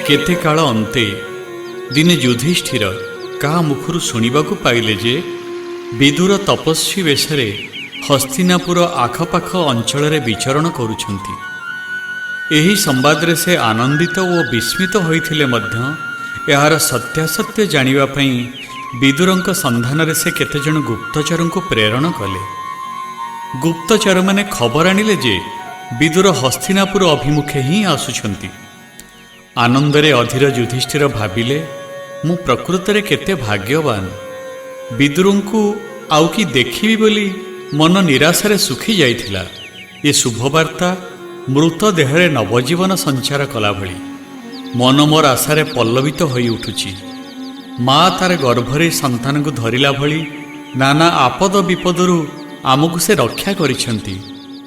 केते काल अंते दिने युधिष्ठिर का मुखर शुणा पाइले जे विदुर तपस्वी वेशरे हस्तिनापुर आखपाख अंचल विचरण करुछंती। एही संवादरे से आनंदित और विस्मित होइथिले मध्य यार सत्यासत्य जानिबा पई विदुरंक संधान से केतेजण गुप्तचर को प्रेरण कले। गुप्तचर माने खबर आनिले जे विदुर हस्तिनापुर अभिमुखे ही आसुछंती। आनंदरे अधीर युधिष्ठिर भाविले मु प्रकृतरे केते भाग्यवान, विदुरंकु आउ कि देखिबि बोली मन निराशारे सुखी जाइथिला। ये शुभवार्ता मृत देहरे नवजीवन संचार कला भली मन मोर आशारे पल्लवित होई उठुची। माँ तार गर्भरे संतान को धरिला भली नाना आपद विपदरु आमको से रक्षा करिछंती।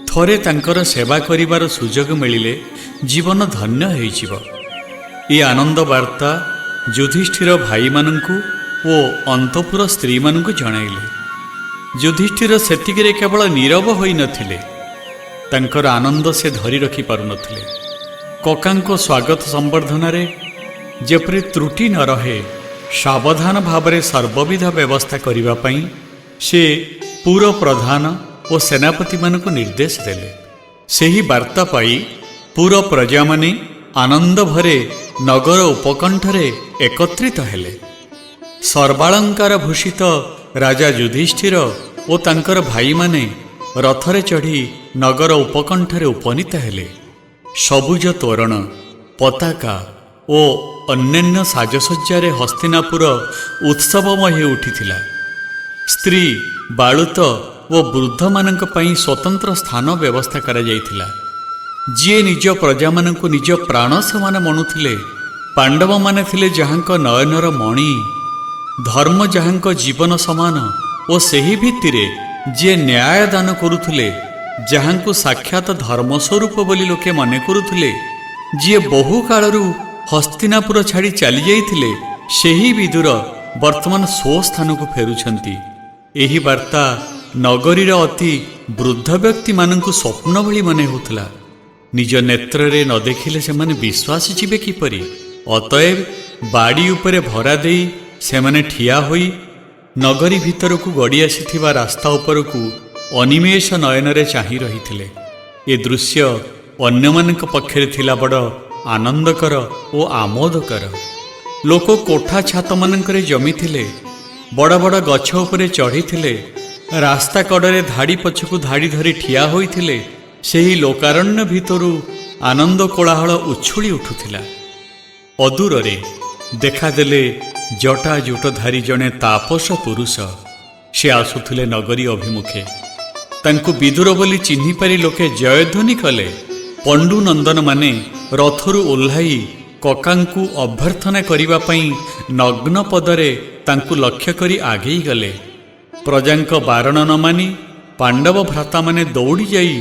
थरे तांकर सेवा करिवार सुजोग मिलिले जीवन धन्य होइजिव। ये आनंद वार्ता युधिष्ठिर भाई मानंकु ओ अंतपुर स्त्री मानंकु जणाइले। युधिष्ठिर सेतिकिरे केवल नीरव होई नथिले, तांकर आनंद से धरी रखी पारु नथिले। ककांको स्वागत संबर्धनारे जेपरि त्रुटि न रहे सावधान भावरे सर्वविध व्यवस्था करिवा पई से पूर्व प्रधान और सेनापति मानक निर्देश देले। सेही वार्ता पाई पूर्व प्रजा माने आनंद भरे नगर उपकंठरे एकत्रित हेले। सर्वालंकार भूषित राजा युधिष्ठिर और तांकर भाई माने रथरे चढ़ी नगर उपकंठरे उपनीत हेले। सबुज तोरण पताका और अन्यान्य साजसज्जारे हस्तिनापुर उत्सवमय उठिथिला। स्त्री बालुत वो वृद्ध मानक पई स्वतंत्र स्थान व्यवस्था करा जाइथिला। जिए निज प्रजा मानकु निज प्राण समान मनुथिले, पांडव माने थिले जहांक नयनर मणि, धर्म जहांक जीवन समान और सेही भित्तिरे जे न्याय दान करुथिले, जहांकु साक्षात धर्मस्वरूप बोली लोके मने करुथिले, जिए बहु कालरू हस्तिनापुर छाड़ी चली जाइथिले, सेही विदुर वर्तमान स्व स्थान को फेरुछंती। एही वार्ता नगरीर अति वृद्ध व्यक्ति मानंकु स्वप्न भली मने होतला। निज नेत्ररे न देखिले से माने विश्वास जीवे किपरि। अतएव बाड़ी उपरे भरा देई से माने ठिया होई नगरी भितरकु गड़ी आसीथिबा रास्ता उपरकु अनिमेष नयनरे चाही रहिथिले। ए दृश्य अन्यमानक पक्षरे थिला बड़ आनंदकर ओ आमोदकर। लोक कोठा छात मानकरे जमिथिले, बड़ बड़ गछ उपरे चढ़ीथिले, रास्ता कड़े धाड़ी पछकु धाड़ी धरी ठिया होइथिले। सेही लोकारण्य भितरु आनंद कोलाहल उछुली उठुथिला। अदूररे देखादेले जटाजुटधारी जड़े तापस पुरुष। से आसुथिले नगरी अभिमुखे। तांकु विदुर बोली चिन्हि पारि लोके जयध्वनि कले। पंडु नंदन माने रथरु ओह्लाई ककांकु अभ्यर्थना करिबा पई नग्न पदरे तांकु लक्ष्य करी आगेई गले। प्रजांक बारण न मानी पांडव भ्राता माने दौड़ी जाई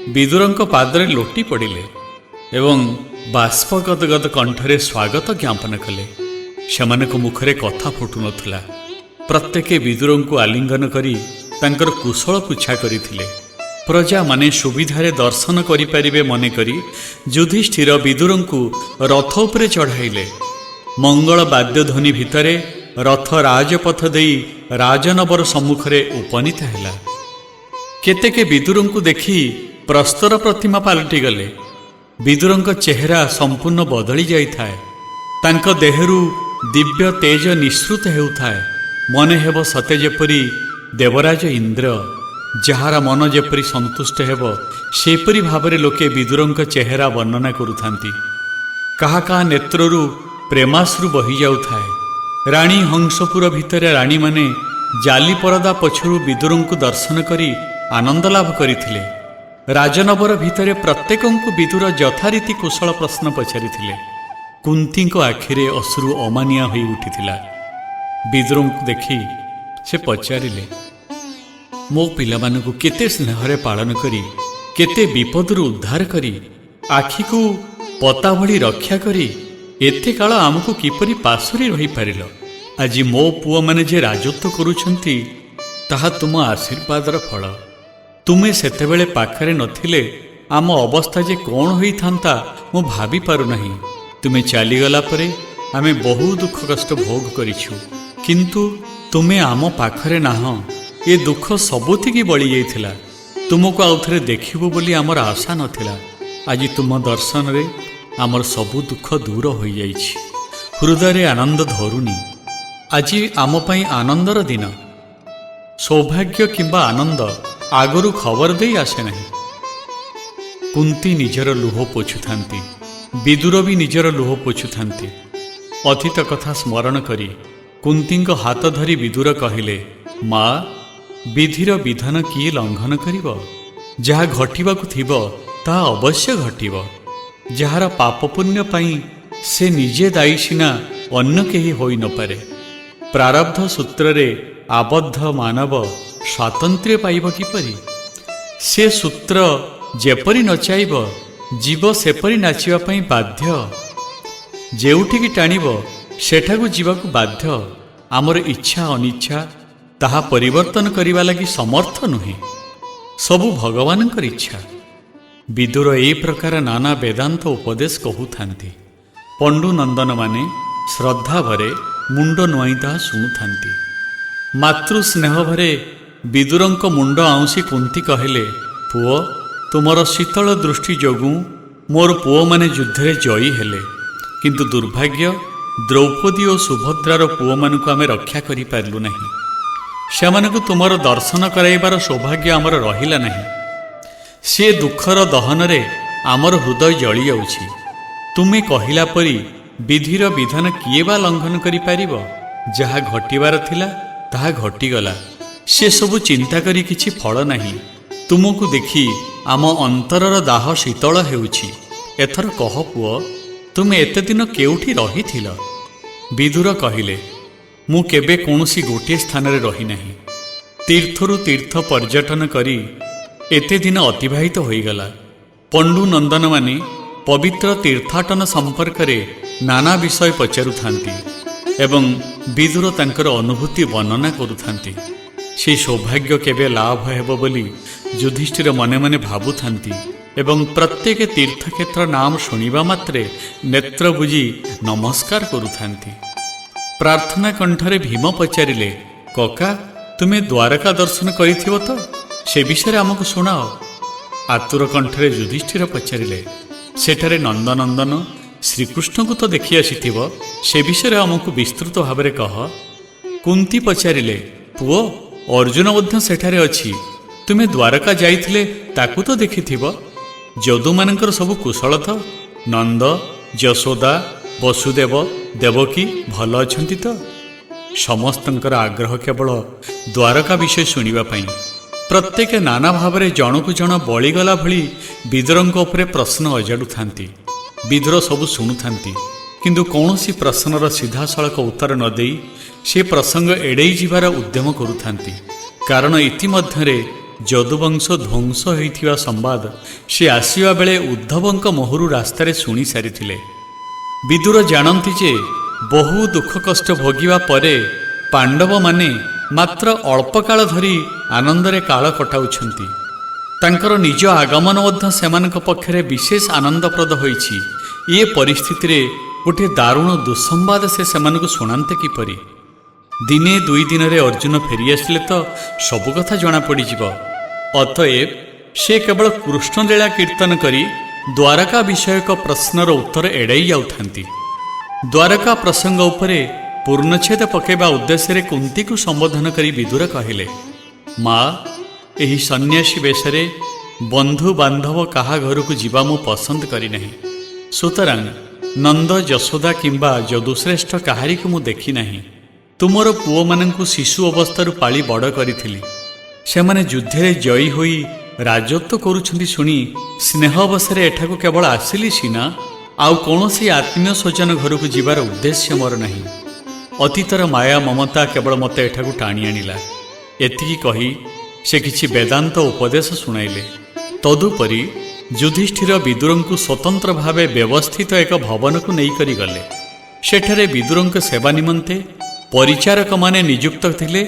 विदुरंक पादरे लोटी पड़िले एवं बाष्प गदगद कंठरे स्वागत ज्ञापन कले। सेमानक मुखरे कथा फुटु नथला। प्रत्येके विदुरंकु आलिंगन करी तांकर कुशल पुछा करिथिले। प्रजा माने सुविधारे दर्शन करि परिबे मने करी युधिष्ठिर विदुरंकु रथ उपरे चढ़ाइले। मंगल वाद्यध्वनि भितरे रथ राजपथ देई राजनबर सम्मुखरे उपनीत हैला। केतेके विदुरंकु देखि प्रस्तर प्रतिमा पालटि गले। विदुरंक चेहरा संपूर्ण बदली जाइथाए। तांक देहरु दिव्य तेज निःसृत हेउथाए। मने हेब सते जेपरि देवराज इंद्र, जहारा मन जेपरि संतुष्ट हेब सेपरि भावरे लोके विदुरंक चेहरा वर्णना करुथांती। काहा काहा नेत्ररु प्रेमाश्रु बहि जाउथाए। राणी हंसपुर भितरे राणी माने जाली परदा पछरु विदुरंकु दर्शन करी आनंद लाभ करिथिले। राजनबर भितरे प्रत्येकंकु विदुर यथारीति कुशल प्रश्न पचारिथिले। कुंतीको आखिरे अश्रु अमानिया होई उठिथिला। विदुरंकु देखि से पचारिले, मो पिलामानकु केते स्नेहरे पालन करी, केते विपदरु उद्धार करी, आखिकु पता भली रक्षा करी एते काल आमको किपरि पासुरी रही पारिल। आज मो पुआ माने जे राजत्व करुछंती ताहा तुम आशीर्वादर फल। तुमे सेतेबेले पाखरे नथिले आम अवस्था जे कौन होई थांता मो भाभी पारु नहीं। ତୁମେ ଚାଲିଗଲା ପରେ ଆମେ ବହୁ ଦୁଃଖ କଷ୍ଟ ଭୋଗ କରିଛୁ, କିନ୍ତୁ ତୁମେ ଆମ ପାଖରେ ନାହଁ। ଏ ଦୁଃଖ ସବୁତିକି ବଳି ଯାଇଥିଲା। ତୁମକୁ ଆଉ ଥରେ ଦେଖିବୁ ବୋଲି ଆମର ଆଶା ନଥିଲା। ଆଜି ତୁମ ଦର୍ଶନରେ ଆମର ସବୁ ଦୁଃଖ ଦୂର ହୋଇଯାଇଛି। ହୃଦୟରେ ଆନନ୍ଦ ଧରୁନି। ଆଜି ଆମ ପାଇଁ ଆନନ୍ଦର ଦିନ। ସୌଭାଗ୍ୟ କିମ୍ବା ଆନନ୍ଦ ଆଗରୁ ଖବର ଦେଇ ଆସେ ନାହିଁ। କୁନ୍ତୀ ନିଜର ଲୁହ ପୋଛୁଥାନ୍ତି, ବିଦୁର ବି ନିଜର ଲୁହ ପୋଛୁଥାନ୍ତି। ଅତୀତ କଥା ସ୍ମରଣ କରି କୁନ୍ତୀଙ୍କ ହାତ ଧରି ବିଦୁର କହିଲେ, ମା, ବିଧିର ବିଧାନ କିଏ ଲଙ୍ଘନ କରିବ? ଯାହା ଘଟିବାକୁ ଥିବ ତାହା ଅବଶ୍ୟ ଘଟିବ। ଯାହାର ପାପ ପୁଣ୍ୟ ପାଇଁ ସେ ନିଜେ ଦାୟୀ ସିନା ଅନ୍ୟ କେହି ହୋଇନପାରେ। ପ୍ରାରବ୍ଧ ସୂତ୍ରରେ ଆବଦ୍ଧ ମାନବ ସ୍ୱାତନ୍ତ୍ର୍ୟ ପାଇବ କିପରି? ସେ ସୂତ୍ର ଯେପରି ନଚାଇବ, ଜୀବ ସେପରି ନାଚିବା ପାଇଁ ବାଧ୍ୟ। ଯେଉଁଠିକି ଟାଣିବ ସେଠାକୁ ଯିବାକୁ ବାଧ୍ୟ। ଆମର ଇଚ୍ଛା ଅନିଚ୍ଛା ତାହା ପରିବର୍ତ୍ତନ କରିବା ଲାଗି ସମର୍ଥ ନୁହେଁ। ସବୁ ଭଗବାନଙ୍କର ଇଚ୍ଛା। ବିଦୁର ଏହି ପ୍ରକାର ନାନା ବେଦାନ୍ତ ଉପଦେଶ କହୁଥାନ୍ତି। ପଣ୍ଡୁନନ୍ଦନମାନେ ଶ୍ରଦ୍ଧା ଭରେ ମୁଣ୍ଡ ନୁଆଇଁ ତାହା ଶୁଣୁଥାନ୍ତି। ମାତୃ ସ୍ନେହ ଭରେ ବିଦୁରଙ୍କ ମୁଣ୍ଡ ଆଉଁସି କୁନ୍ତୀ କହିଲେ, ପୁଅ, ତୁମର ଶୀତଳ ଦୃଷ୍ଟି ଯୋଗୁଁ ମୋର ପୁଅମାନେ ଯୁଦ୍ଧରେ ଜୟୀ ହେଲେ, କିନ୍ତୁ ଦୁର୍ଭାଗ୍ୟ, ଦ୍ରୌପଦୀ ଓ ସୁଭଦ୍ରାର ପୁଅମାନଙ୍କୁ ଆମେ ରକ୍ଷା କରିପାରିଲୁ ନାହିଁ। ସେମାନଙ୍କୁ ତୁମର ଦର୍ଶନ କରାଇବାର ସୌଭାଗ୍ୟ ଆମର ରହିଲା ନାହିଁ। ସେ ଦୁଃଖର ଦହନରେ ଆମର ହୃଦୟ ଜଳିଯାଉଛି। ତୁମେ କହିଲା ପରି ବିଧିର ବିଧାନ କିଏ ବା ଲଙ୍ଘନ କରିପାରିବ? ଯାହା ଘଟିବାର ଥିଲା ତାହା ଘଟିଗଲା। ସେସବୁ ଚିନ୍ତା କରି କିଛି ଫଳ ନାହିଁ। ତୁମକୁ ଦେଖି ଆମ ଅନ୍ତରର ଦାହ ଶୀତଳ ହେଉଛି। ଏଥର କହ ପୁଅ, ତୁମେ ଏତେ ଦିନ କେଉଁଠି ରହିଥିଲ? ବିଦୁର କହିଲେ, ମୁଁ କେବେ କୌଣସି ଗୋଟିଏ ସ୍ଥାନରେ ରହିନାହିଁ। ତୀର୍ଥରୁ ତୀର୍ଥ ପର୍ଯ୍ୟଟନ କରି ଏତେ ଦିନ ଅତିବାହିତ ହୋଇଗଲା। ପଣ୍ଡୁନନ୍ଦନମାନେ ପବିତ୍ର ତୀର୍ଥାଟନ ସମ୍ପର୍କରେ ନାନା ବିଷୟ ପଚାରୁଥାନ୍ତି ଏବଂ ବିଦୁର ତାଙ୍କର ଅନୁଭୂତି ବର୍ଣ୍ଣନା କରୁଥାନ୍ତି। ସେ ସୌଭାଗ୍ୟ କେବେ ଲାଭ ହେବ ବୋଲି ଯୁଧିଷ୍ଠିର ମନେ ମନେ ଭାବୁଥାନ୍ତି ଏବଂ ପ୍ରତ୍ୟେକ ତୀର୍ଥକ୍ଷେତ୍ର ନାମ ଶୁଣିବା ମାତ୍ରେ ନେତ୍ର ବୁଜି ନମସ୍କାର କରୁଥାନ୍ତି। ପ୍ରାର୍ଥନା କଣ୍ଠରେ ଭୀମ ପଚାରିଲେ, କକା, ତୁମେ ଦ୍ୱାରକା ଦର୍ଶନ କରିଥିବ ତ? ସେ ବିଷୟରେ ଆମକୁ ଶୁଣାଅ। ଆତୁର କଣ୍ଠରେ ଯୁଧିଷ୍ଠିର ପଚାରିଲେ, ସେଠାରେ ନନ୍ଦନନ୍ଦନ ଶ୍ରୀକୃଷ୍ଣଙ୍କୁ ତ ଦେଖି ଆସିଥିବ, ସେ ବିଷୟରେ ଆମକୁ ବିସ୍ତୃତ ଭାବରେ କହ। କୁନ୍ତୀ ପଚାରିଲେ, ପୁଅ, ଅର୍ଜୁନ ମଧ୍ୟ ସେଠାରେ ଅଛି। ତୁମେ ଦ୍ୱାରକା ଯାଇଥିଲେ ତାକୁ ତ ଦେଖିଥିବ। ଯଦୁମାନଙ୍କର ସବୁ କୁଶଳ ତ? ନନ୍ଦ, ଯଶୋଦା, ବସୁଦେବ, ଦେବକୀ ଭଲ ଅଛନ୍ତି ତ? ସମସ୍ତଙ୍କର ଆଗ୍ରହ କେବଳ ଦ୍ୱାରକା ବିଷୟ ଶୁଣିବା ପାଇଁ। ପ୍ରତ୍ୟେକ ନାନା ଭାବରେ ଜଣକୁ ଜଣ ବଳିଗଲା ଭଳି ବିଦୁରଙ୍କ ଉପରେ ପ୍ରଶ୍ନ ଅଜାଡୁଥାନ୍ତି। ବିଦୁର ସବୁ ଶୁଣୁଥାନ୍ତି, କିନ୍ତୁ କୌଣସି ପ୍ରଶ୍ନର ସିଧାସଳଖ ଉତ୍ତର ନ ଦେଇ ସେ ପ୍ରସଙ୍ଗ ଏଡ଼େଇ ଯିବାର ଉଦ୍ୟମ କରୁଥାନ୍ତି। କାରଣ ଇତିମଧ୍ୟରେ ଯଦୁବଂଶ ଧ୍ୱଂସ ହୋଇଥିବା ସମ୍ବାଦ ସେ ଆସିବା ବେଳେ ଉଦ୍ଧବଙ୍କ ମୁହଁରୁ ରାସ୍ତାରେ ଶୁଣି ସାରିଥିଲେ। ବିଦୁର ଜାଣନ୍ତି ଯେ ବହୁ ଦୁଃଖ କଷ୍ଟ ଭୋଗିବା ପରେ ପାଣ୍ଡବମାନେ ମାତ୍ର ଅଳ୍ପ କାଳ ଧରି ଆନନ୍ଦରେ କାଳ କଟାଉଛନ୍ତି। ତାଙ୍କର ନିଜ ଆଗମନ ମଧ୍ୟ ସେମାନଙ୍କ ପକ୍ଷରେ ବିଶେଷ ଆନନ୍ଦପ୍ରଦ ହୋଇଛି। ଏ ପରିସ୍ଥିତିରେ ଗୋଟିଏ ଦାରୁଣ ଦୁଃସମ୍ବାଦ ସେ ସେମାନଙ୍କୁ ଶୁଣାନ୍ତେ କିପରି? ଦିନେ ଦୁଇ ଦିନରେ ଅର୍ଜୁନ ଫେରିଆସିଲେ ତ ସବୁ କଥା ଜଣାପଡ଼ିଯିବ। ଅତଏବ ସେ କେବଳ କୃଷ୍ଣଲୀଳା କୀର୍ତ୍ତନ କରି ଦ୍ୱାରକା ବିଷୟକ ପ୍ରଶ୍ନର ଉତ୍ତର ଏଡ଼ାଇ ଯାଉଥାନ୍ତି। ଦ୍ୱାରକା ପ୍ରସଙ୍ଗ ଉପରେ ପୂର୍ଣ୍ଣଚ୍ଛେଦ ପକାଇବା ଉଦ୍ଦେଶ୍ୟରେ କୁନ୍ତୀକୁ ସମ୍ବୋଧନ କରି ବିଦୁର କହିଲେ, ମା, ଏହି ସନ୍ନ୍ୟାସୀ ବେଶରେ ବନ୍ଧୁ ବାନ୍ଧବ କାହା ଘରକୁ ଯିବା ମୁଁ ପସନ୍ଦ କରିନାହିଁ। ସୁତରାଂ ନନ୍ଦ, ଯଶୋଦା କିମ୍ବା ଯଦୁଶ୍ରେଷ୍ଠ କାହାରିକୁ ମୁଁ ଦେଖି ନାହିଁ। ତୁମର ପୁଅମାନଙ୍କୁ ଶିଶୁ ଅବସ୍ଥାରୁ ପାଳି ବଡ଼ କରିଥିଲି। ସେମାନେ ଯୁଦ୍ଧରେ ଜୟୀ ହୋଇ ରାଜତ୍ୱ କରୁଛନ୍ତି ଶୁଣି ସ୍ନେହ ଅବସରରେ ଏଠାକୁ କେବଳ ଆସିଲି ସିନା, ଆଉ କୌଣସି ଆତ୍ମୀୟ ସ୍ୱଜନ ଘରକୁ ଯିବାର ଉଦ୍ଦେଶ୍ୟ ମୋର ନାହିଁ। ଅତୀତର ମାୟା ମମତା କେବଳ ମୋତେ ଏଠାକୁ ଟାଣି ଆଣିଲା। ଏତିକି କହି ସେ କିଛି ବେଦାନ୍ତ ଉପଦେଶ ଶୁଣାଇଲେ। ତଦୁପରି ଯୁଧିଷ୍ଠିର ବିଦୁରଙ୍କୁ ସ୍ୱତନ୍ତ୍ର ଭାବେ ବ୍ୟବସ୍ଥିତ ଏକ ଭବନକୁ ନେଇକରି ଗଲେ। ସେଠାରେ ବିଦୁରଙ୍କ ସେବା ନିମନ୍ତେ ପରିଚାରକମାନେ ନିଯୁକ୍ତ ଥିଲେ।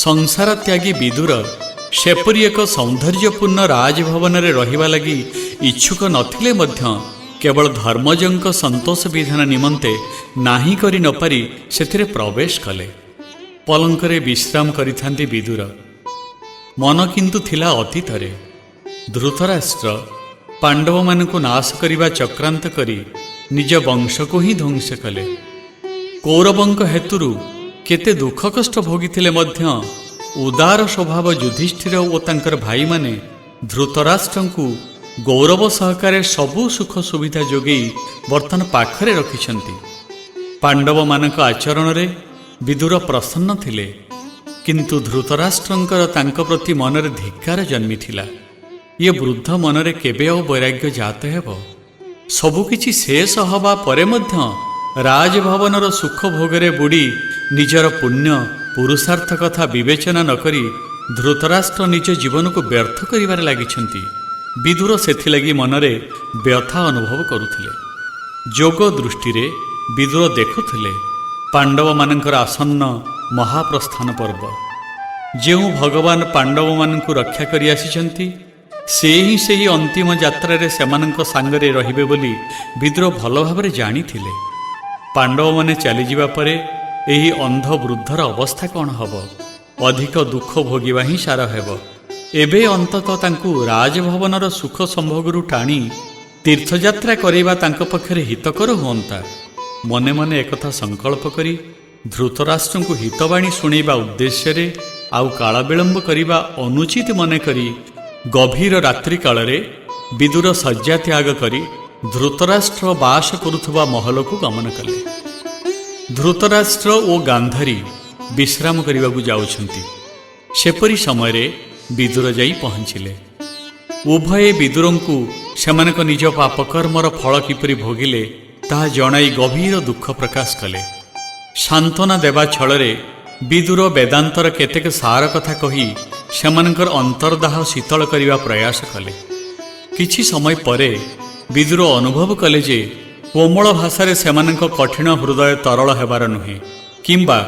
ସଂସାର ତ୍ୟାଗୀ ବିଦୁର ସେପରି ଏକ ସୌନ୍ଦର୍ଯ୍ୟପୂର୍ଣ୍ଣ ରାଜଭବନରେ ରହିବା ଲାଗି ଇଚ୍ଛୁକ ନଥିଲେ ମଧ୍ୟ କେବଳ ଧର୍ମଜଙ୍କ ସନ୍ତୋଷ ବିଧାନ ନିମନ୍ତେ ନାହିଁ କରି ନପାରି ସେଥିରେ ପ୍ରବେଶ କଲେ। ପଲଙ୍କରେ ବିଶ୍ରାମ କରିଥାନ୍ତି ବିଦୁର। ମନ କିନ୍ତୁ ଥିଲା ଅତୀତରେ। ଧୃତରାଷ୍ଟ୍ର ପାଣ୍ଡବମାନଙ୍କୁ ନାଶ କରିବା ଚକ୍ରାନ୍ତ କରି ନିଜ ବଂଶକୁ ହିଁ ଧ୍ୱଂସ କଲେ। କୌରବଙ୍କ ହେତୁରୁ କେତେ ଦୁଃଖ କଷ୍ଟ ଭୋଗିଥିଲେ ମଧ୍ୟ ଉଦାର ସ୍ୱଭାବ ଯୁଧିଷ୍ଠିର ଓ ତାଙ୍କର ଭାଇମାନେ ଧୃତରାଷ୍ଟ୍ରଙ୍କୁ ଗୌରବ ସହକାରେ ସବୁ ସୁଖ ସୁବିଧା ଯୋଗାଇ ବର୍ତ୍ତମାନ ପାଖରେ ରଖିଛନ୍ତି। ପାଣ୍ଡବମାନଙ୍କ ଆଚରଣରେ ବିଦୁର ପ୍ରସନ୍ନ ଥିଲେ, କିନ୍ତୁ ଧୃତରାଷ୍ଟ୍ରଙ୍କର ତାଙ୍କ ପ୍ରତି ମନରେ ଧିକ୍କାର ଜନ୍ମିଥିଲା। ଇଏ ବୃଦ୍ଧ ମନରେ କେବେ ଆଉ ବୈରାଗ୍ୟ ଜାତ ହେବ? ସବୁକିଛି ଶେଷ ହେବା ପରେ ମଧ୍ୟ ରାଜଭବନର ସୁଖ ଭୋଗରେ ବୁଡ଼ି ନିଜର ପୁଣ୍ୟ ପୁରୁଷାର୍ଥ କଥା ବିବେଚନା ନ କରି ଧୃତରାଷ୍ଟ୍ର ନିଜ ଜୀବନକୁ ବ୍ୟର୍ଥ କରିବାରେ ଲାଗିଛନ୍ତି। ବିଦୁର ସେଥିଲାଗି ମନରେ ବ୍ୟଥା ଅନୁଭବ କରୁଥିଲେ। ଯୋଗ ଦୃଷ୍ଟିରେ ବିଦୁର ଦେଖୁଥିଲେ ପାଣ୍ଡବମାନଙ୍କର ଆସନ୍ନ ମହାପ୍ରସ୍ଥାନ ପର୍ବ। ଯେଉଁ ଭଗବାନ ପାଣ୍ଡବମାନଙ୍କୁ ରକ୍ଷା କରି ଆସିଛନ୍ତି, ସେ ହିଁ ସେହି ଅନ୍ତିମ ଯାତ୍ରାରେ ସେମାନଙ୍କ ସାଙ୍ଗରେ ରହିବେ ବୋଲି ବିଦୁର ଭଲ ଭାବରେ ଜାଣିଥିଲେ। ପାଣ୍ଡବମାନେ ଚାଲିଯିବା ପରେ ଏହି ଅନ୍ଧ ବୃଦ୍ଧର ଅବସ୍ଥା କ'ଣ ହେବ? ଅଧିକ ଦୁଃଖ ଭୋଗିବା ହିଁ ସାର ହେବ। ଏବେ ଅନ୍ତତଃ ତାଙ୍କୁ ରାଜଭବନର ସୁଖ ସମ୍ଭୋଗରୁ ଟାଣି ତୀର୍ଥଯାତ୍ରା କରାଇବା ତାଙ୍କ ପକ୍ଷରେ ହିତକର ହୁଅନ୍ତା। ମନେ ମନେ ଏକଥା ସଂକଳ୍ପ କରି ଧୃତରାଷ୍ଟ୍ରଙ୍କୁ ହିତବାଣୀ ଶୁଣାଇବା ଉଦ୍ଦେଶ୍ୟରେ ଆଉ କାଳ ବିଳମ୍ବ କରିବା ଅନୁଚିତ ମନେକରି ଗଭୀର ରାତ୍ରି କାଳରେ ବିଦୁର ଶଯ୍ୟା ତ୍ୟାଗ କରି ଧୃତରାଷ୍ଟ୍ର ବାସ କରୁଥିବା ମହଲକୁ ଗମନ କଲେ। ଧୃତରାଷ୍ଟ୍ର ଓ ଗାନ୍ଧାରୀ ବିଶ୍ରାମ କରିବାକୁ ଯାଉଛନ୍ତି। ସେପରି ସମୟରେ ବିଦୁର ଯାଇ ପହଞ୍ଚିଲେ। ଉଭୟେ ବିଦୁରଙ୍କୁ ସେମାନଙ୍କ ନିଜ ପାପକର୍ମର ଫଳ କିପରି ଭୋଗିଲେ ତାହା ଜଣାଇ ଗଭୀର ଦୁଃଖ ପ୍ରକାଶ କଲେ। ସାନ୍ତ୍ୱନା ଦେବା ଛଳରେ ବିଦୁର ବେଦାନ୍ତର କେତେକ ସାର କଥା କହି ସେମାନଙ୍କର ଅନ୍ତର୍ଦାହ ଶୀତଳ କରିବା ପ୍ରୟାସ କଲେ। କିଛି ସମୟ ପରେ ବିଦୁର ଅନୁଭବ କଲେ ଯେ କୋମଳ ଭାଷାରେ ସେମାନଙ୍କ କଠିନ ହୃଦୟ ତରଳ ହେବାର ନୁହେଁ କିମ୍ବା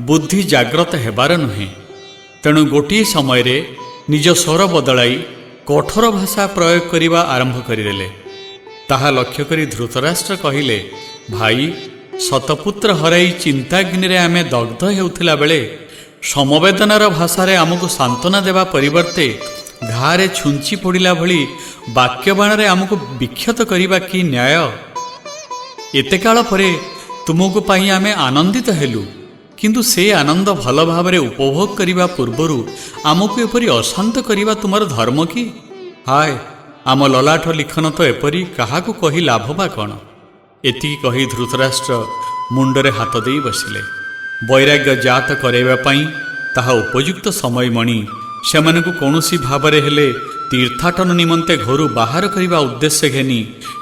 ବୁଦ୍ଧି ଜାଗ୍ରତ ହେବାର ନୁହେଁ। ତେଣୁ ଗୋଟିଏ ସମୟରେ ନିଜ ସ୍ୱର ବଦଳାଇ କଠୋର ଭାଷା ପ୍ରୟୋଗ କରିବା ଆରମ୍ଭ କରିଦେଲେ। ତାହା ଲକ୍ଷ୍ୟ କରି ଧୃତରାଷ୍ଟ୍ର କହିଲେ, ଭାଇ, ଶତପୁତ୍ର ହରାଇ ଚିନ୍ତାଗ୍ନିରେ ଆମେ ଦଗ୍ଧ ହେଉଥିଲା ବେଳେ ସମବେଦନାର ଭାଷାରେ ଆମକୁ ସାନ୍ତ୍ୱନା ଦେବା ପରିବର୍ତ୍ତେ ଘାରେ ଛୁଞ୍ଚି ପଡ଼ିଲା ଭଳି ବାକ୍ୟବାଣରେ ଆମକୁ ବିକ୍ଷତ କରିବା କି ନ୍ୟାୟ? ଏତେ କାଳ ପରେ ତୁମକୁ ପାଇଁ ଆମେ ଆନନ୍ଦିତ ହେଲୁ, କିନ୍ତୁ ସେ ଆନନ୍ଦ ଭଲ ଭାବରେ ଉପଭୋଗ କରିବା ପୂର୍ବରୁ ଆମକୁ ଏପରି ଅଶାନ୍ତ କରିବା ତୁମର ଧର୍ମ କି? ହାୟ, ଆମ ଲଲାଟ ଲିଖନ ତ ଏପରି, କାହାକୁ କହି ଲାଭ ବା କ'ଣ? ଏତିକି କହି ଧୃତରାଷ୍ଟ୍ର ମୁଣ୍ଡରେ ହାତ ଦେଇ ବସିଲେ। ବୈରାଗ୍ୟ ଜାତ କରାଇବା ପାଇଁ ତାହା ଉପଯୁକ୍ତ ସମୟ ମଣି ସେମାନଙ୍କୁ କୌଣସି ଭାବରେ ହେଲେ ତୀର୍ଥାଟନ ନିମନ୍ତେ ଘରୁ ବାହାର କରିବା ଉଦ୍ଦେଶ୍ୟ ଘେନି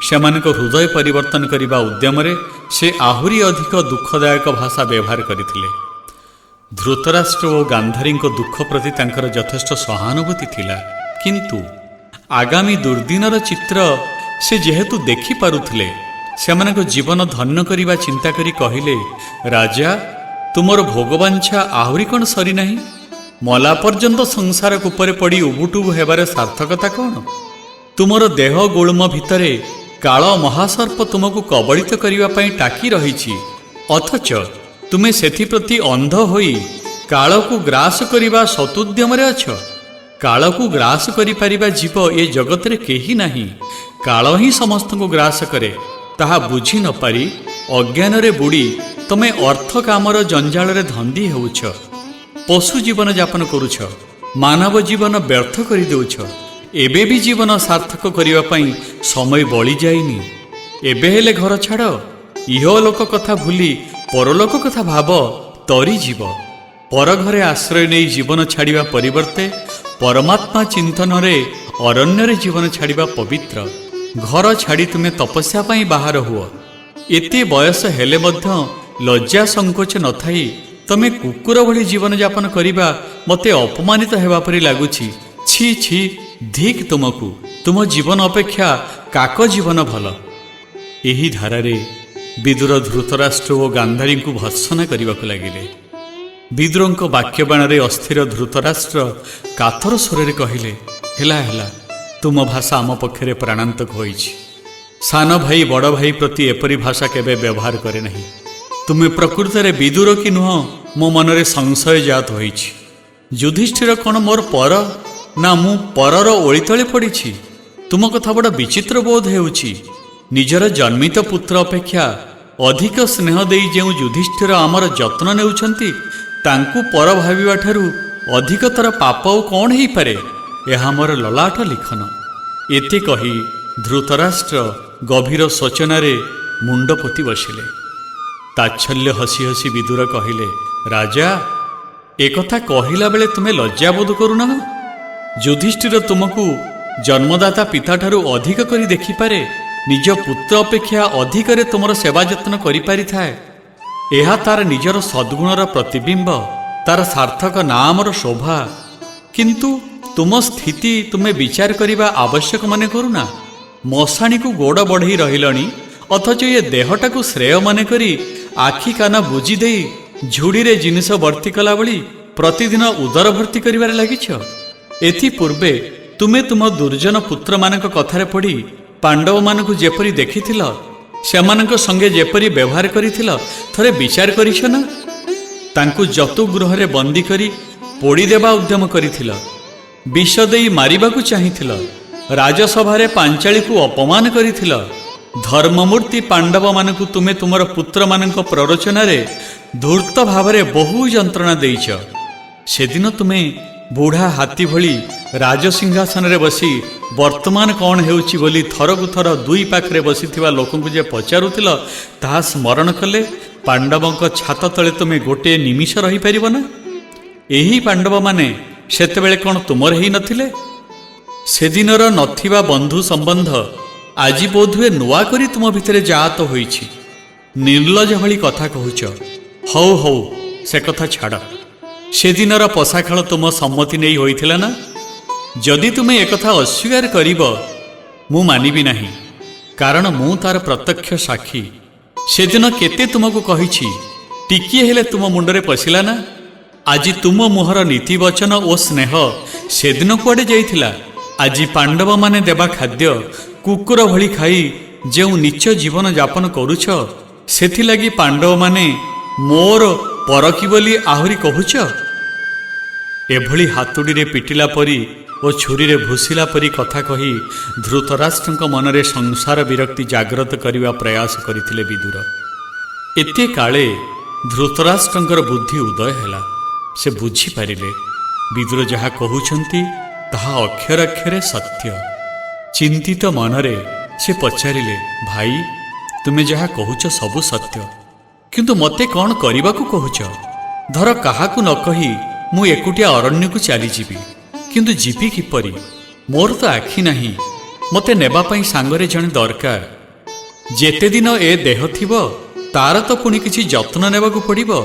ସେମାନଙ୍କ ହୃଦୟ ପରିବର୍ତ୍ତନ କରିବା ଉଦ୍ୟମରେ ସେ ଆହୁରି ଅଧିକ ଦୁଃଖଦାୟକ ଭାଷା ବ୍ୟବହାର କରିଥିଲେ। ଧୃତରାଷ୍ଟ୍ର ଓ ଗାନ୍ଧାରୀଙ୍କ ଦୁଃଖ ପ୍ରତି ତାଙ୍କର ଯଥେଷ୍ଟ ସହାନୁଭୂତି ଥିଲା, କିନ୍ତୁ ଆଗାମୀ ଦୁର୍ଦିନର ଚିତ୍ର ସେ ଯେହେତୁ ଦେଖିପାରୁଥିଲେ, ସେମାନଙ୍କ ଜୀବନ ଧନ୍ୟ କରିବା ଚିନ୍ତା କରି କହିଲେ, ରାଜା, ତୁମର ଭୋଗବାଞ୍ଛା ଆହୁରି କ'ଣ ସରିନାହିଁ? ମଲା ପର୍ଯ୍ୟନ୍ତ ସଂସାର କୂପରେ ପଡ଼ି ଉବୁଟୁବୁ ହେବାର ସାର୍ଥକତା କ'ଣ? ତୁମର ଦେହ ଗୁଳ୍ମ ଭିତରେ କାଳ ମହାସର୍ପ ତୁମକୁ କବଳିତ କରିବା ପାଇଁ ଟାକି ରହିଛି, ଅଥଚ ତୁମେ ସେଥିପ୍ରତି ଅନ୍ଧ ହୋଇ କାଳକୁ ଗ୍ରାସ କରିବା ଶତୁଦ୍ୟମରେ ଅଛ। କାଳକୁ ଗ୍ରାସ କରିପାରିବା ଜୀବ ଏ ଜଗତରେ କେହି ନାହିଁ। କାଳ ହିଁ ସମସ୍ତଙ୍କୁ ଗ୍ରାସ କରେ। ତାହା ବୁଝି ନପାରି ଅଜ୍ଞାନରେ ବୁଡ଼ି ତମେ ଅର୍ଥ କାମର ଜଞ୍ଜାଳରେ ଧନ୍ଦି ହେଉଛ। ପଶୁ ଜୀବନ ଯାପନ କରୁଛ, ମାନବ ଜୀବନ ବ୍ୟର୍ଥ କରିଦେଉଛ। ଏବେ ବି ଜୀବନ ସାର୍ଥକ କରିବା ପାଇଁ ସମୟ ବଳିଯାଇନି। ଏବେ ହେଲେ ଘର ଛାଡ଼, ଇହଲୋକ କଥା ଭୁଲି ପରଲୋକ କଥା ଭାବ, ତରିଯିବ। ପରଘରେ ଆଶ୍ରୟ ନେଇ ଜୀବନ ଛାଡ଼ିବା ପରିବର୍ତ୍ତେ ପରମାତ୍ମା ଚିନ୍ତନରେ ଅରଣ୍ୟରେ ଜୀବନ ଛାଡ଼ିବା ପବିତ୍ର। ଘର ଛାଡ଼ି ତୁମେ ତପସ୍ୟା ପାଇଁ ବାହାର ହୁଅ। ଏତେ ବୟସ ହେଲେ ମଧ୍ୟ ଲଜ୍ଜା ସଙ୍କୋଚ ନଥାଇ ତମେ କୁକୁର ଭଳି ଜୀବନଯାପନ କରିବା ମୋତେ ଅପମାନିତ ହେବା ପରି ଲାଗୁଛି। ଛି ଛି, ଧିକ୍ ତୁମକୁ। ତୁମ ଜୀବନ ଅପେକ୍ଷା କାକ ଜୀବନ ଭଲ। ଏହି ଧାରାରେ ବିଦୁର ଧୃତରାଷ୍ଟ୍ର ଓ ଗାନ୍ଧାରୀଙ୍କୁ ଭର୍ତ୍ସନା କରିବାକୁ ଲାଗିଲେ। ବିଦୁରଙ୍କ ବାକ୍ୟବାଣରେ ଅସ୍ଥିର ଧୃତରାଷ୍ଟ୍ର କାତର ସ୍ୱରରେ କହିଲେ, ହେଲା ହେଲା, ତୁମ ଭାଷା ଆମ ପକ୍ଷରେ ପ୍ରାଣାନ୍ତକ ହୋଇଛି। सान भाई बड़ भाई प्रति एपरी भाषा केबे व्यवहार करे नहीं। तुमे प्रकृतरे विदुर कि नुह मो मनरे संशय जात होइछि। युधिष्ठिर कौन मोर पर ना मु परर ओळितळे पड़िछि। तुम कथा बड़ विचित्र बोध हेउछि। निजर जन्मित पुत्र अपेक्षा अधिक स्नेह देई जेउ युधिष्ठिर आमर जत्न नेउछंती तांकु पर भाबिबा ठारू अधिकतर पाप कौन हेई पारे। एहा मोर ललाट लिखन। एते कही धृतराष्ट्र गभीर शोचनारे मुंड पोति बसिले। ताच्छल्य हसी हसी विदुर कहिले, राजा एकथा कहिला बेले तुमे लज्जा बोध करुना? युधिष्ठिर तुमको जन्मदाता पिता ठारू अधिक करी देखिपारे। निज पुत्र अपेक्षा अधिकरे तुमर सेवा जत्न करि पारि थाए। एहा तार निजर सद्गुणर प्रतिबिंब, तार सार्थक नामर शोभा। किंतु तुम स्थिति तुमे विचार करिबा आवश्यक मने करुना। मशाणी को गोड़ बढ़ई रहिलणी, अथच ये देहटा को श्रेय मन करी आखि कान बुझी दे झुड़ी रे जिनिस भर्ती कला बली प्रतिदिन उदर भर्ती करिबारे लागिछ। एथि पूर्वे तुमे तुम दुर्जन पुत्र मानक कथारे पड़ी पांडव मानक जेपरी देखिथिल, सेमानक संगे जेपरी व्यवहार करिथिल थरे विचार करिछ ना? तांकु जतु गृहरे बंदी करी पोड़ी देबा उद्यम करिथिल, विष देई मारिबाकू चाहिथिल, राजसभारे पांचाली को अपमान करिथिल। धर्ममूर्ति पांडव मानकु तुमे तुमर पुत्र मानक प्ररोचनारे धूर्त भावरे बहु जंत्रणा देइछ। सेदिन तुमे बुढ़ा हाथी भली राजसिंहासन रे बसी वर्तमान कौन हेउची बोली थरकु थर दुई पाखरे बसिथिबा लोकंकु जे पचारुथिल ताहा स्मरण कले पांडवंक छात तले तुमे गोटे निमिष रही परिबो ना? एही पांडव माने सेतेबेले कौन तुमर हेई नथिले? सेदिनर नथिबा बंधु संबंध आजि बोधुए नुआ करी तुम भितरे जात होइछि। निर्लज भली कथा कहुच। हौ हौ से कथा छाड़। सेदिनर पशाखेल तुम सम्मति नहीं होइथिला ना? जदि तुमे एकथा अस्वीकार करिब मु मानिबी नाही, कारण मु तार प्रत्यक्ष साक्षी। सेदिन केते तुमको कहिछि, टिकिए हेले तुम मुंडरे पशिला ना? आजि तुम मुहर नीति वचन ओ स्नेह सेदिन कुआडे जाइथिला? आजि पांडव माने देबा खाद्य कुकुर भली खाई जेउ नीच जीवन यापन करुछ, सेथिलागि पांडव माने मोर परकी बोली आहुरी कहुछ। एभली हातुड़ी रे पिटिला परी ओ छुरी रे भूसिला परी कथा कही धृतराष्ट्रଙ୍କ मनरे संसार विरक्ति जाग्रत करिवा प्रयास करिथिले विदुर। एते काले धृतराष्ट्रଙ୍କର बुद्धि उदय ହେଲା। से बुझी पारिले विदुर जहा कहउछंती ताहा अक्षर अक्षरे सत्य। चिंतित मनरे से पचारिले, भाई तुमे जहा कहूच सबु सत्य, किंतु मते कौन करिबाकू कहूच? धर काहाकू न कही मु एकुटिया अरण्य को चली जीवी, किंतु जीवी किपरि? मोर तो आखि नाही, मते नेबा पई सांगरे जणे दरकार। जेते दिन ए देह थिबो तार तो पुणी किछि जत्न नेबाकू पड़िबो।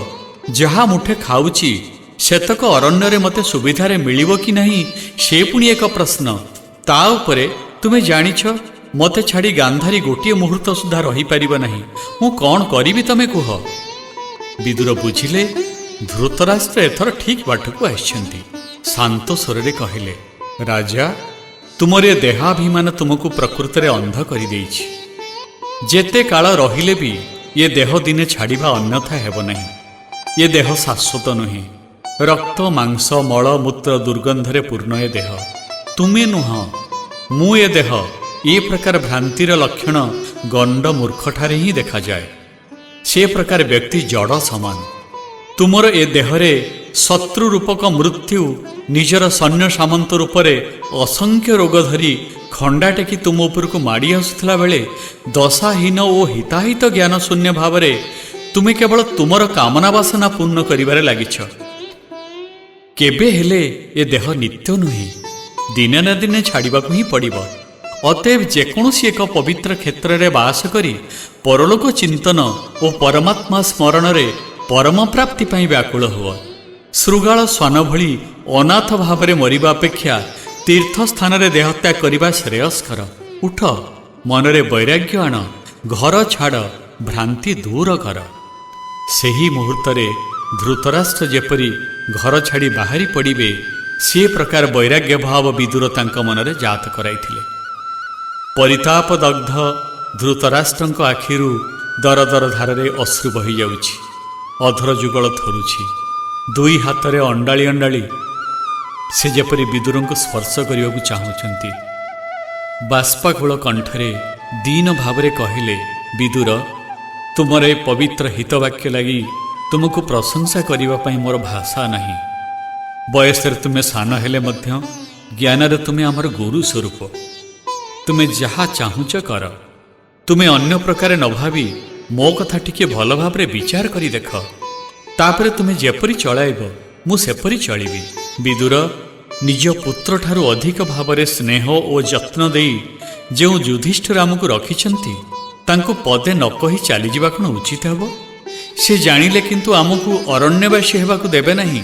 जहा मुठे खाउची सेतक अरण्य मते सुविधारे मिलिबो कि नहीं से पुणी एक प्रश्न। ता उपरे तुमे जानिछ मते छाड़ी गांधारी गोटे मुहूर्त सुधा रही पारिबो नहीं। मु कौन करिबी तमे कुह? विदुर बुझिले धृतराष्ट्र एथर ठीक बाटकू आछंती। शांत स्वरे कहिले, राजा तुमर ए देहाभिमान तुमको प्रकृतरे अंध करि देइछि। जेते काल रहिले भी ये देह दिने छाड़िबा अन्यथा हेबो नहीं। ये देह शाश्वत नुहे। रक्त मांस मल मूत्र दुर्गंधरे पूर्ण ए देह। तुमे नुह, मु ए देह। ये प्रकार भ्रांतिर लक्षण गंड मूर्खठारे ही देखा जाए। से प्रकार व्यक्ति जड़ समान। तुमर ए देहरे शत्रु रूपक मृत्यु निजर सैन्य सामंत रूपरे असंख्य रोग धरी खंडा टेकी तुम उपरको माड़ी आसुथिला बेले दशाहीन ओ हिताहित ज्ञान शून्य भावरे तुमे केवल तुमर कामना वासना पूर्ण करिबारे लागिछ। केबे हेले ए देह नित्य नुहे। दिने ना दिने छाड़िबाकू ही पड़िबो। अतएव जेकोसी एक पवित्र क्षेत्र रे बास करी परलोक चिंतन और परमात्मा स्मरण रे परम प्राप्ति पाई व्याकुल हुआ। श्रृगाल स्वान भली अनाथ भावरे मरिबा अपेक्षा तीर्थ स्थान रे देहत्याग करिबा श्रेयस्कर। उठ, मनरे वैराग्य आण, घर छाड़, भ्रांति दूर कर। सेही मुहूर्तरे धृतराष्ट्र जेपरी घर छाड़ी बाहरी पड़िबे से प्रकार वैराग्य भाव विदुर तांक मनरे जात कराइथिले। परिताप दग्ध ଧୃତରାଷ୍ଟ୍ରଙ୍କ ଆଖିରୁ ଦର ଦର ଧାରରେ ଅଶ୍ରୁ ବହିଯାଉଛି। ଅଧର ଯୁଗଳ ଥରୁଛି। ଦୁଇ ହାତରେ ଅଣ୍ଡାଳି ଅଣ୍ଡାଳି ସେ ଯେପରି ବିଦୁରଙ୍କୁ ସ୍ପର୍ଶ କରିବାକୁ ଚାହୁଁଛନ୍ତି। ବାଷ୍ପାକୁଳ କଣ୍ଠରେ ଦୀନ ଭାବରେ କହିଲେ, ବିଦୁର, ତୁମର ଏ ପବିତ୍ର ହିତବାକ୍ୟ ଲାଗି ତୁମକୁ ପ୍ରଶଂସା କରିବା ପାଇଁ ମୋର ଭାଷା ନାହିଁ। ବୟସରେ ତୁମେ ସାନ ହେଲେ ମଧ୍ୟ ଜ୍ଞାନରେ ତୁମେ ଆମର ଗୁରୁ ସ୍ୱରୂପ। ତୁମେ ଯାହା ଚାହୁଁଛ କର। ତୁମେ ଅନ୍ୟ ପ୍ରକାରେ ନ ଭାବି ମୋ କଥା ଟିକିଏ ଭଲ ଭାବରେ ବିଚାର କରି ଦେଖ। ତାପରେ ତୁମେ ଯେପରି ଚଳାଇବ ମୁଁ ସେପରି ଚଳିବି। ବିଦୁର, ନିଜ ପୁତ୍ରଠାରୁ ଅଧିକ ଭାବରେ ସ୍ନେହ ଓ ଯତ୍ନ ଦେଇ ଯେଉଁ ଯୁଧିଷ୍ଠିର ଆମକୁ ରଖିଛନ୍ତି ତାଙ୍କୁ ପଦେ ନ କହି ଚାଲିଯିବା କ'ଣ ଉଚିତ ହେବ? ସେ ଜାଣିଲେ କିନ୍ତୁ ଆମକୁ ଅରଣ୍ୟବାସୀ ହେବାକୁ ଦେବେ ନାହିଁ।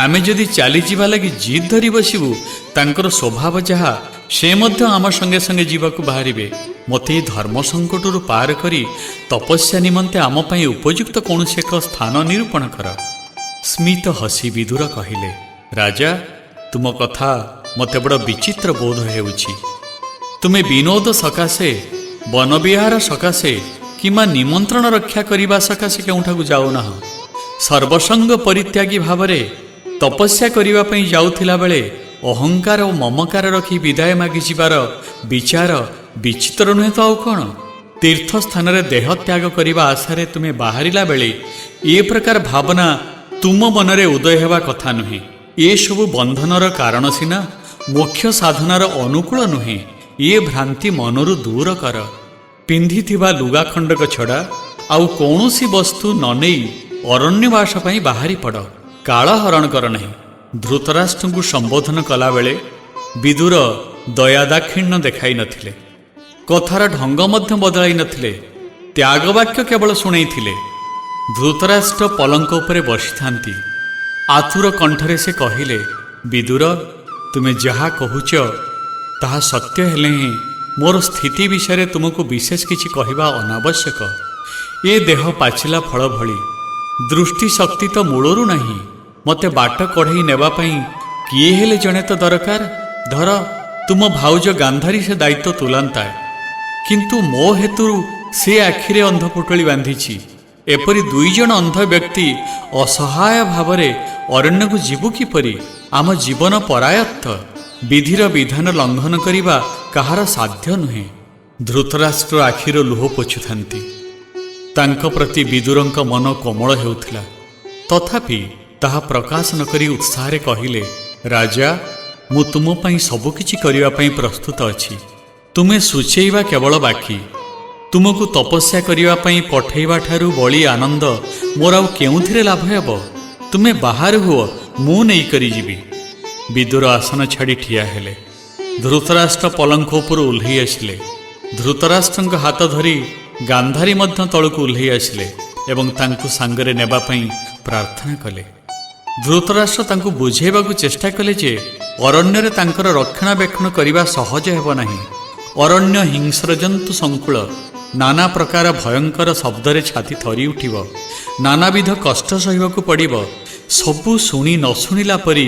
ଆମେ ଯଦି ଚାଲିଯିବା ଲାଗି ଜିଦ୍ ଧରି ବସିବୁ ତାଙ୍କର ସ୍ୱଭାବ ଯାହା, ସେ ମଧ୍ୟ ଆମ ସଙ୍ଗେ ସଙ୍ଗେ ଯିବାକୁ ବାହାରିବେ। ମୋତେ ଏହି ଧର୍ମ ସଙ୍କଟରୁ ପାର କରି ତପସ୍ୟା ନିମନ୍ତେ ଆମ ପାଇଁ ଉପଯୁକ୍ତ କୌଣସି ଏକ ସ୍ଥାନ ନିରୂପଣ କର। ସ୍ମିତ ହସି ବିଦୁର କହିଲେ, ରାଜା, ତୁମ କଥା ମୋତେ ବଡ଼ ବିଚିତ୍ର ବୋଧ ହେଉଛି। ତୁମେ ବିନୋଦ ସକାଶେ, ବନବିହାର ସକାଶେ କିମ୍ବା ନିମନ୍ତ୍ରଣ ରକ୍ଷା କରିବା ସକାଶେ କେଉଁଠାକୁ ଯାଉନାହ। ସର୍ବସଙ୍ଗ ପରିତ୍ୟାଗୀ ଭାବରେ ତପସ୍ୟା କରିବା ପାଇଁ ଯାଉଥିଲା ବେଳେ ଅହଙ୍କାର ଓ ମମକାର ରଖି ବିଦାୟ ମାଗିଯିବାର ବିଚାର ବିଚିତ୍ର ନୁହେଁ ତ ଆଉ କ'ଣ? ତୀର୍ଥସ୍ଥାନରେ ଦେହ ତ୍ୟାଗ କରିବା ଆଶାରେ ତୁମେ ବାହାରିଲା ବେଳେ ଏ ପ୍ରକାର ଭାବନା ତୁମ ମନରେ ଉଦୟ ହେବା କଥା ନୁହେଁ। ଏସବୁ ବନ୍ଧନର କାରଣ ସିନା, ମୋକ୍ଷ ସାଧନାର ଅନୁକୂଳ ନୁହେଁ। ଏ ଭ୍ରାନ୍ତି ମନରୁ ଦୂର କର। ପିନ୍ଧିଥିବା ଲୁଗା ଖଣ୍ଡକ ଛଡ଼ା ଆଉ କୌଣସି ବସ୍ତୁ ନ ନେଇ ଅରଣ୍ୟବାସ ପାଇଁ ବାହାରି ପଡ଼। କାଳ ହରଣ କର ନାହିଁ। ଧୃତରାଷ୍ଟ୍ରଙ୍କୁ ସମ୍ବୋଧନ କଲାବେଳେ ବିଦୁର ଦୟାଦାକ୍ଷିଣ୍ୟ ଦେଖାଇ ନଥିଲେ। କଥାର ଢଙ୍ଗ ମଧ୍ୟ ବଦଳାଇ ନଥିଲେ। ତ୍ୟାଗବାକ୍ୟ କେବଳ ଶୁଣେଇଥିଲେ। ଧୃତରାଷ୍ଟ୍ର ପଲଙ୍କ ଉପରେ ବସିଥାନ୍ତି। ଆତୁର କଣ୍ଠରେ ସେ କହିଲେ, ବିଦୁର, ତୁମେ ଯାହା କହୁଛ ତାହା ସତ୍ୟ ହେଲେ ହିଁ ମୋର ସ୍ଥିତି ବିଷୟରେ ତୁମକୁ ବିଶେଷ କିଛି କହିବା ଅନାବଶ୍ୟକ। ଏ ଦେହ ପାଚିଲା ଫଳ ଭଳି। ଦୃଷ୍ଟିଶକ୍ତି ତ ମୂଳରୁ ନାହିଁ। ମୋତେ ବାଟ କଢ଼େଇ ନେବା ପାଇଁ କିଏ ହେଲେ ଜଣେ ତ ଦରକାର। ଧର, ତୁମ ଭାଉଜ ଗାନ୍ଧାରୀ ସେ ଦାୟିତ୍ୱ ତୁଲାନ୍ତା, କିନ୍ତୁ ମୋ ହେତୁରୁ ସେ ଆଖିରେ ଅନ୍ଧ ପୁଟଳି ବାନ୍ଧିଛି। ଏପରି ଦୁଇ ଜଣ ଅନ୍ଧ ବ୍ୟକ୍ତି ଅସହାୟ ଭାବରେ ଅରଣ୍ୟକୁ ଯିବୁ କିପରି? ଆମ ଜୀବନ ପରାୟତ୍ତ। ବିଧିର ବିଧାନ ଲଙ୍ଘନ କରିବା କାହାର ସାଧ୍ୟ ନୁହେଁ। ଧୃତରାଷ୍ଟ୍ର ଆଖିର ଲୁହ ପୋଛୁଥାନ୍ତି। ତାଙ୍କ ପ୍ରତି ବିଦୁରଙ୍କ ମନ କୋମଳ ହେଉଥିଲା। ତଥାପି ତାହା ପ୍ରକାଶ ନ କରି ଉତ୍ସାହରେ କହିଲେ, ରାଜା, ମୁଁ ତୁମ ପାଇଁ ସବୁକିଛି କରିବା ପାଇଁ ପ୍ରସ୍ତୁତ ଅଛି। ତୁମେ ସୂଚେଇବା କେବଳ ବାକି। ତୁମକୁ ତପସ୍ୟା କରିବା ପାଇଁ ପଠେଇବା ଠାରୁ ବଳି ଆନନ୍ଦ ମୋର ଆଉ କେଉଁଥିରେ ଲାଭ ହେବ? ତୁମେ ବାହାରେ ହୁଅ, ମୁଁ ନେଇକରି ଯିବି। ବିଦୁର ଆସନ ଛାଡ଼ି ଠିଆ ହେଲେ। ଧୃତରାଷ୍ଟ୍ର ପଲଙ୍କ ଉପରୁ ଓହ୍ଲେଇ ଆସିଲେ। ଧୃତରାଷ୍ଟ୍ରଙ୍କ ହାତ ଧରି ଗାନ୍ଧାରୀ ମଧ୍ୟ ତଳକୁ ଓହ୍ଲେଇ ଆସିଲେ ଏବଂ ତାଙ୍କୁ ସାଙ୍ଗରେ ନେବା ପାଇଁ ପ୍ରାର୍ଥନା କଲେ। ଧୃତରାଷ୍ଟ୍ର ତାଙ୍କୁ ବୁଝାଇବାକୁ ଚେଷ୍ଟା କଲେ ଯେ ଅରଣ୍ୟରେ ତାଙ୍କର ରକ୍ଷଣାବେକ୍ଷଣ କରିବା ସହଜ ହେବ ନାହିଁ। ଅରଣ୍ୟ ହିଂସ୍ର ଜନ୍ତୁ ସଂକୁଳ। ନାନା ପ୍ରକାର ଭୟଙ୍କର ଶବ୍ଦରେ ଛାତି ଥରି ଉଠିବ। ନାନାବିଧ କଷ୍ଟ ସହିବାକୁ ପଡ଼ିବ। ସବୁ ଶୁଣି ନ ଶୁଣିଲା ପରି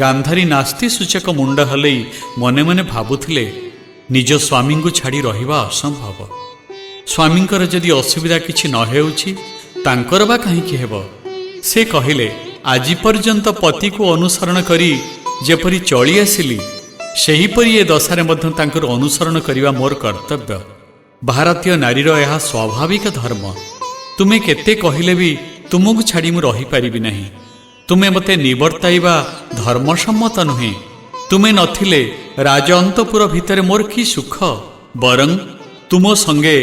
ଗାନ୍ଧାରୀ ନାସ୍ତି ସୂଚକ ମୁଣ୍ଡ ହଲେଇ ମନେ ମନେ ଭାବୁଥିଲେ, ନିଜ ସ୍ୱାମୀଙ୍କୁ ଛାଡ଼ି ରହିବା ଅସମ୍ଭବ। ସ୍ୱାମୀଙ୍କର ଯଦି ଅସୁବିଧା କିଛି ନ ହେଉଛି ତାଙ୍କର ବା କାହିଁକି ହେବ? ସେ କହିଲେ, ଆଜି ପର୍ଯ୍ୟନ୍ତ ପତିକୁ ଅନୁସରଣ କରି ଯେପରି ଚଳି ଆସିଲି ସେହିପରି ଏ ଦଶାରେ ମଧ୍ୟ ତାଙ୍କର ଅନୁସରଣ କରିବା ମୋର କର୍ତ୍ତବ୍ୟ। ଭାରତୀୟ ନାରୀର ଏହା ସ୍ୱାଭାବିକ ଧର୍ମ। ତୁମେ କେତେ କହିଲେ ବି ତୁମକୁ ଛାଡ଼ି ମୁଁ ରହିପାରିବି ନାହିଁ। ତୁମେ ମୋତେ ନିବର୍ତ୍ତାଇବା ଧର୍ମସମ୍ମତ ନୁହେଁ। ତୁମେ ନଥିଲେ ରାଜ ଅନ୍ତପୁର ଭିତରେ ମୋର କି ସୁଖ। ବରଂ ତୁମ ସଙ୍ଗେ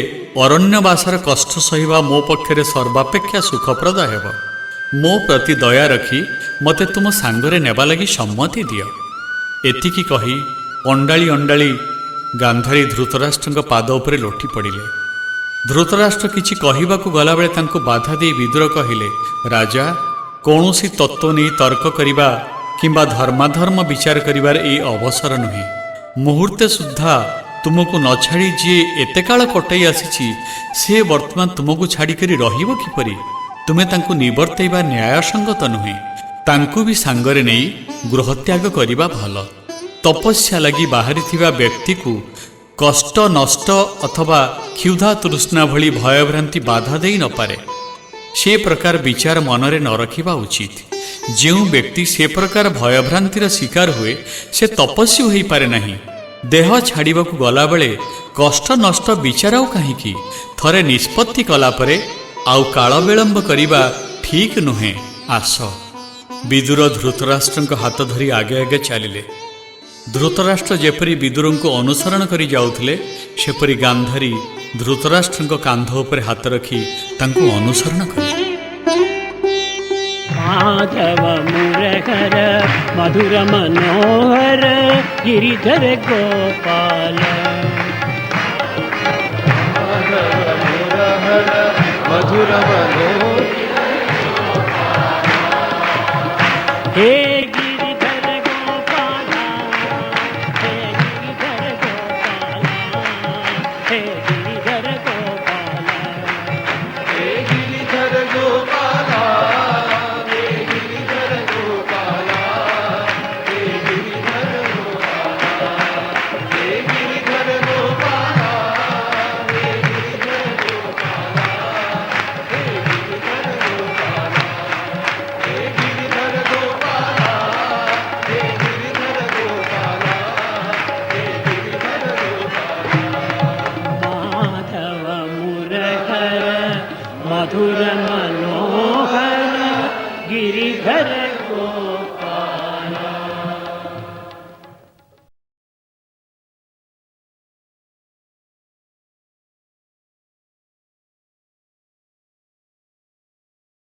ଅରଣ୍ୟବାସର କଷ୍ଟ ସହିବା ମୋ ପକ୍ଷରେ ସର୍ବାପେକ୍ଷା ସୁଖପ୍ରଦ ହେବ। ମୋ ପ୍ରତି ଦୟା ରଖି ମୋତେ ତୁମ ସାଙ୍ଗରେ ନେବା ଲାଗି ସମ୍ମତି ଦିଅ। ଏତିକି କହି ଅଣ୍ଡାଳି ଅଣ୍ଡାଳି ଗାନ୍ଧାରୀ ଧୃତରାଷ୍ଟ୍ରଙ୍କ ପାଦ ଉପରେ ଲୋଟି ପଡ଼ିଲେ। ଧୃତରାଷ୍ଟ୍ର କିଛି କହିବାକୁ ଗଲାବେଳେ ତାଙ୍କୁ ବାଧା ଦେଇ ବିଦୁର କହିଲେ, ରାଜା, କୌଣସି ତତ୍ତ୍ୱ ନେଇ ତର୍କ କରିବା କିମ୍ବା ଧର୍ମାଧର୍ମ ବିଚାର କରିବାର ଏହି ଅବସର ନୁହେଁ। ମୁହୂର୍ତ୍ତେ ସୁଦ୍ଧା ତୁମକୁ ନ ଛାଡ଼ି ଯିଏ ଏତେ କାଳ କଟାଇ ଆସିଛି ସେ ବର୍ତ୍ତମାନ ତୁମକୁ ଛାଡ଼ିକରି ରହିବ କିପରି? ତୁମେ ତାଙ୍କୁ ନିବର୍ତ୍ତାଇବା ନ୍ୟାୟସଙ୍ଗତ ନୁହେଁ। ତାଙ୍କୁ ବି ସାଙ୍ଗରେ ନେଇ ଗୃହତ୍ୟାଗ କରିବା ଭଲ। ତପସ୍ୟା ଲାଗି ବାହାରିଥିବା ବ୍ୟକ୍ତିକୁ କଷ୍ଟ ନଷ୍ଟ ଅଥବା କ୍ଷୁଧା ତୃଷ୍ଣା ଭଳି ଭୟଭ୍ରାନ୍ତି ବାଧା ଦେଇ ନପାରେ। ସେ ପ୍ରକାର ବିଚାର ମନରେ ନ ରଖିବା ଉଚିତ। ଯେଉଁ ବ୍ୟକ୍ତି ସେ ପ୍ରକାର ଭୟଭ୍ରାନ୍ତିର ଶିକାର ହୁଏ ସେ ତପସ୍ୱୀ ହୋଇପାରେ ନାହିଁ। ଦେହ ଛାଡ଼ିବାକୁ ଗଲାବେଳେ କଷ୍ଟ ନଷ୍ଟ ବିଚାର ଆଉ କାହିଁକି? ଥରେ ନିଷ୍ପତ୍ତି କଲାପରେ ଆଉ କାଳ ବିଳମ୍ବ କରିବା ଠିକ୍ ନୁହେଁ। ଆସ। ବିଦୁର ଧୃତରାଷ୍ଟ୍ରଙ୍କ ହାତ ଧରି ଆଗେ ଆଗେ ଚାଲିଲେ। ଧୃତରାଷ୍ଟ୍ର ଯେପରି ବିଦୁରଙ୍କୁ ଅନୁସରଣ କରି ଯାଉଥିଲେ ସେପରି ଗାନ୍ଧାରୀ ଧୃତରାଷ୍ଟ୍ରଙ୍କ କାନ୍ଧ ଉପରେ ହାତ ରଖି ତାଙ୍କୁ ଅନୁସରଣ କଲେ। माधव मुरहर मधुर मनोहर गिरिधर गोपाल। माधव मुरहर मधुर मनोहर